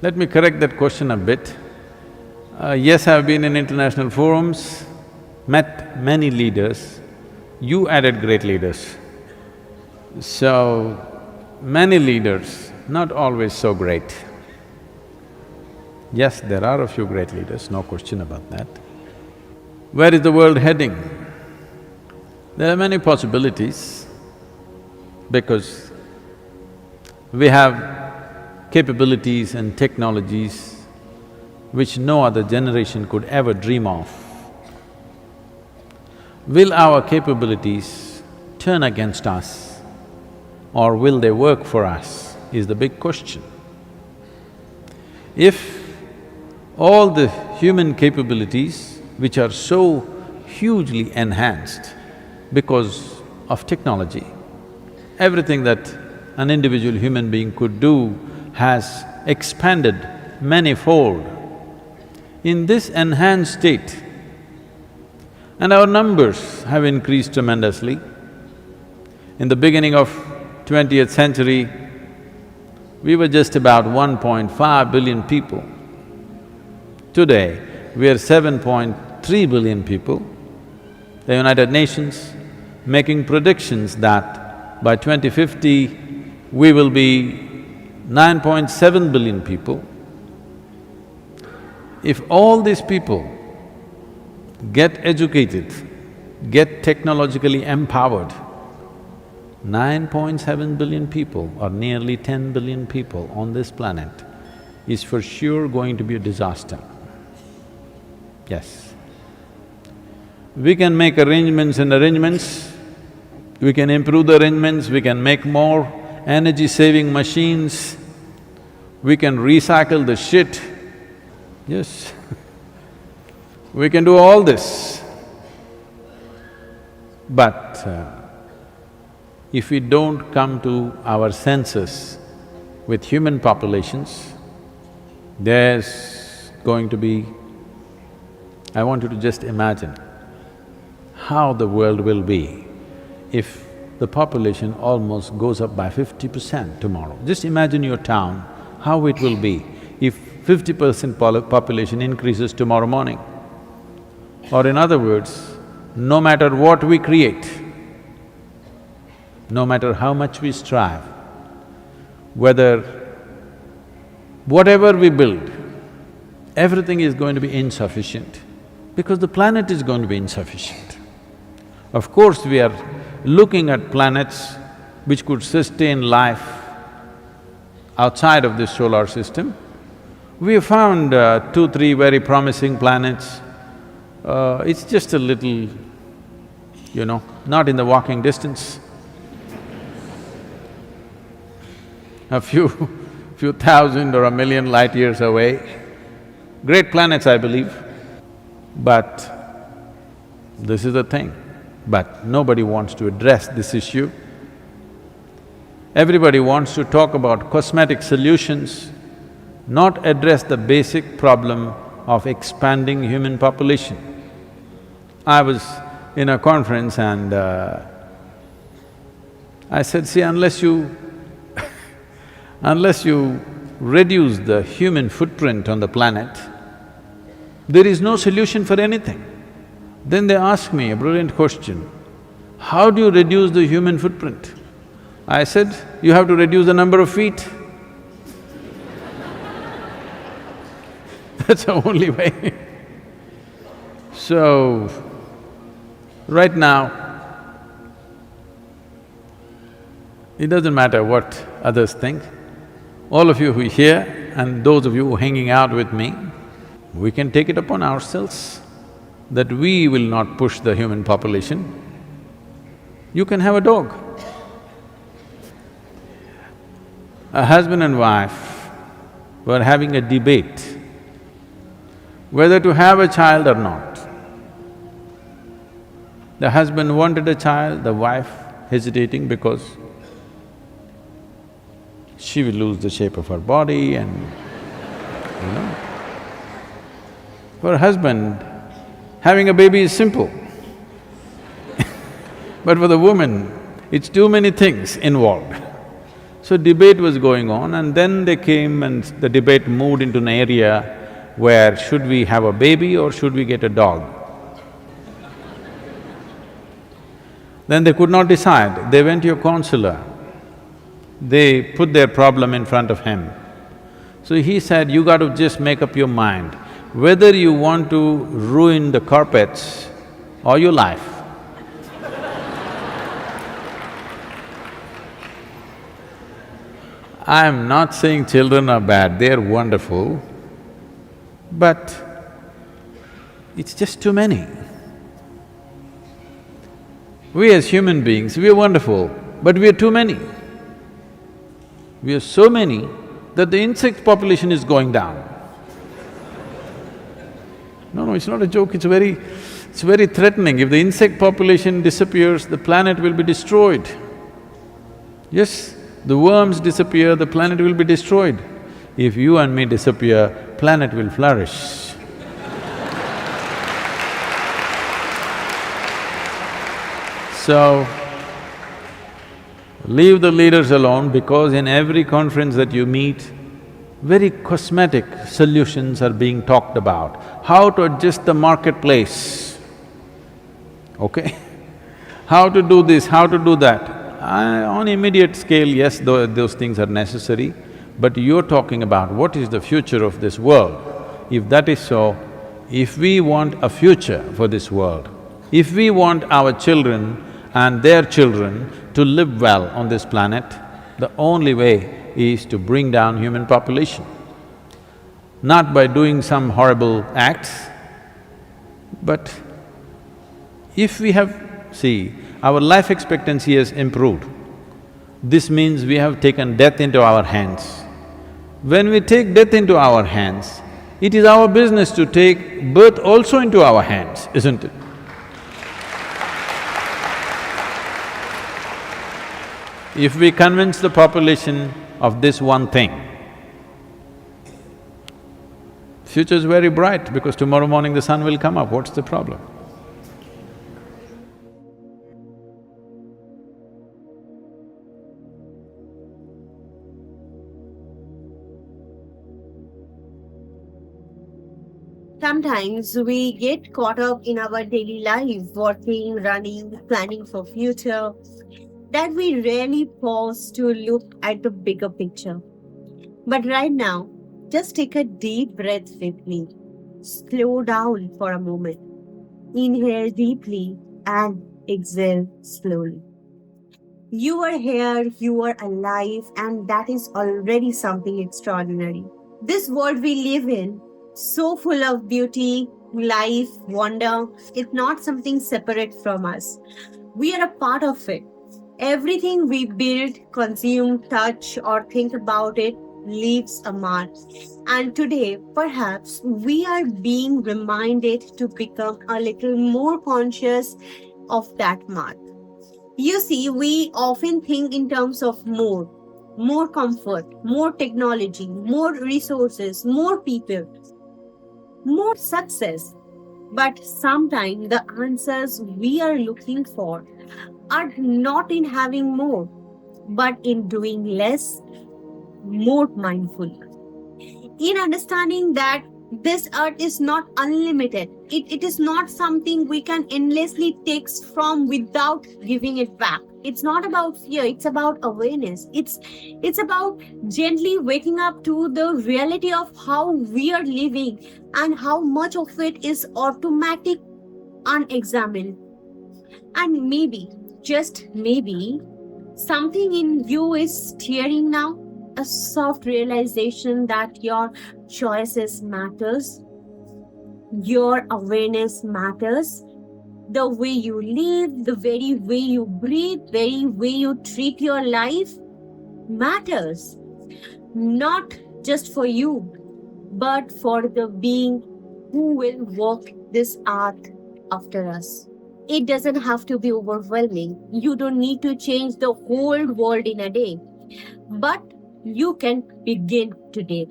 Let me correct that question a bit. Yes, I've been in international forums, met many leaders. You added great leaders. So, many leaders, not always so great. Yes, there are a few great leaders, no question about that. Where is the world heading? There are many possibilities because we have capabilities and technologies which no other generation could ever dream of. Will our capabilities turn against us or will they work for us is the big question. If all the human capabilities which are so hugely enhanced because of technology, everything that an individual human being could do has expanded manifold. In this enhanced state, and our numbers have increased tremendously. In the beginning of 20th century, we were just about 1.5 billion people. Today, we are 7.3 billion people. The United Nations making predictions that by 2050, we will be 9.7 billion people. If all these people get educated, get technologically empowered, 9.7 billion people or nearly 10 billion people on this planet is for sure going to be a disaster. Yes. We can make arrangements, we can improve the arrangements, we can make more energy-saving machines, we can recycle the shit, yes. We can do all this. But if we don't come to our senses with human populations, there's going to be… I want you to just imagine how the world will be if the population almost goes up by 50% tomorrow. Just imagine your town, how it will be if 50% population increases tomorrow morning. Or in other words, no matter what we create, no matter how much we strive, whatever we build, everything is going to be insufficient because the planet is going to be insufficient. Of course, we are looking at planets which could sustain life outside of this solar system. We have found 2, 3 very promising planets. It's just a little, not in the walking distance. A few thousand or a million light years away. Great planets, I believe. But this is the thing, but nobody wants to address this issue. Everybody wants to talk about cosmetic solutions, not address the basic problem of expanding human population. I was in a conference and I said, see, unless you reduce the human footprint on the planet, there is no solution for anything. Then they asked me a brilliant question, how do you reduce the human footprint? I said, you have to reduce the number of feet. That's the only way. So, right now, it doesn't matter what others think. All of you who are here and those of you who are hanging out with me, we can take it upon ourselves that we will not push the human population. You can have a dog. A husband and wife were having a debate whether to have a child or not. The husband wanted a child, the wife hesitating because she will lose the shape of her body and, For a husband, having a baby is simple. But for the woman, it's too many things involved. So debate was going on, and then they came and the debate moved into an area where should we have a baby or should we get a dog? Then they could not decide, they went to a counselor. They put their problem in front of him. So he said, you got to just make up your mind whether you want to ruin the carpets or your life. I'm not saying children are bad, they're wonderful, but it's just too many. We as human beings, we are wonderful, but we are too many. We are so many that the insect population is going down. No, it's not a joke, it's very threatening. If the insect population disappears, the planet will be destroyed. Yes, the worms disappear, the planet will be destroyed. If you and me disappear, planet will flourish. So, leave the leaders alone because in every conference that you meet, very cosmetic solutions are being talked about. How to adjust the marketplace, okay? How to do this, how to do that. On immediate scale, yes, those things are necessary, but you're talking about what is the future of this world. If that is so, if we want a future for this world, if we want our children and their children to live well on this planet, the only way is to bring down human population. Not by doing some horrible acts, but if we have… See, our life expectancy has improved. This means we have taken death into our hands. When we take death into our hands, it is our business to take birth also into our hands, isn't it? If we convince the population of this one thing, future is very bright because tomorrow morning the sun will come up, what's the problem? Sometimes we get caught up in our daily life, working, running, planning for future, that we rarely pause to look at the bigger picture. But right now, just take a deep breath with me. Slow down for a moment. Inhale deeply and exhale slowly. You are here, you are alive, and that is already something extraordinary. This world we live in, so full of beauty, life, wonder, it's not something separate from us. We are a part of it. Everything we build, consume, touch, or think about it leaves a mark. And today, perhaps, we are being reminded to become a little more conscious of that mark. You see, we often think in terms of more comfort, more technology, more resources, more people, more success. But sometimes the answers we are looking for are not in having more, but in doing less, more mindfully. In understanding that this earth is not unlimited, it is not something we can endlessly take from without giving it back. It's not about fear, it's about awareness. It's about gently waking up to the reality of how we are living and how much of it is automatic, unexamined. And maybe, just maybe, something in you is stirring now, a soft realization that your choices matters, your awareness matters, the way you live, the very way you breathe, very way you treat your life matters. Not just for you, but for the being who will walk this earth after us. It doesn't have to be overwhelming. You don't need to change the whole world in a day. But you can begin today.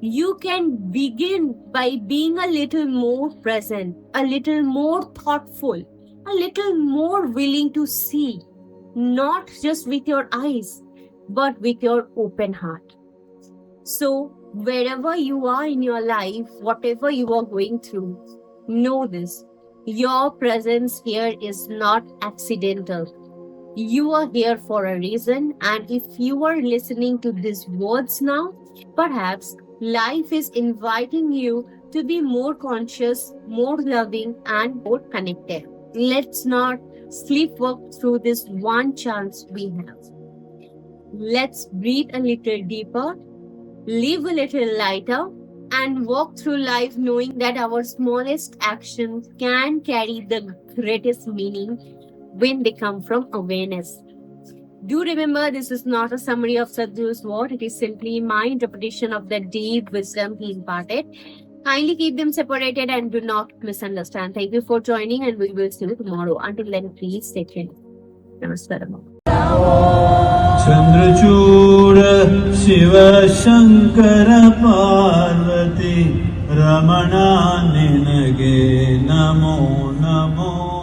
You can begin by being a little more present, a little more thoughtful, a little more willing to see, not just with your eyes, but with your open heart. So, wherever you are in your life, whatever you are going through, know this: your presence here is not accidental. You are here for a reason, and if you are listening to these words now, perhaps life is inviting you to be more conscious, more loving, and more connected. Let's not sleepwalk through this one chance we have. Let's breathe a little deeper, live a little lighter, and walk through life knowing that our smallest actions can carry the greatest meaning when they come from awareness. Do remember, this is not a summary of Sadhguru's word, it is simply my interpretation of the deep wisdom he imparted. Kindly keep them separated and do not misunderstand. Thank you for joining, and we will see you tomorrow. Until then, please stay tuned. Namaskaram. Chandrachud Shiv Shankar Parvati Ramana निनगे Namo Namo.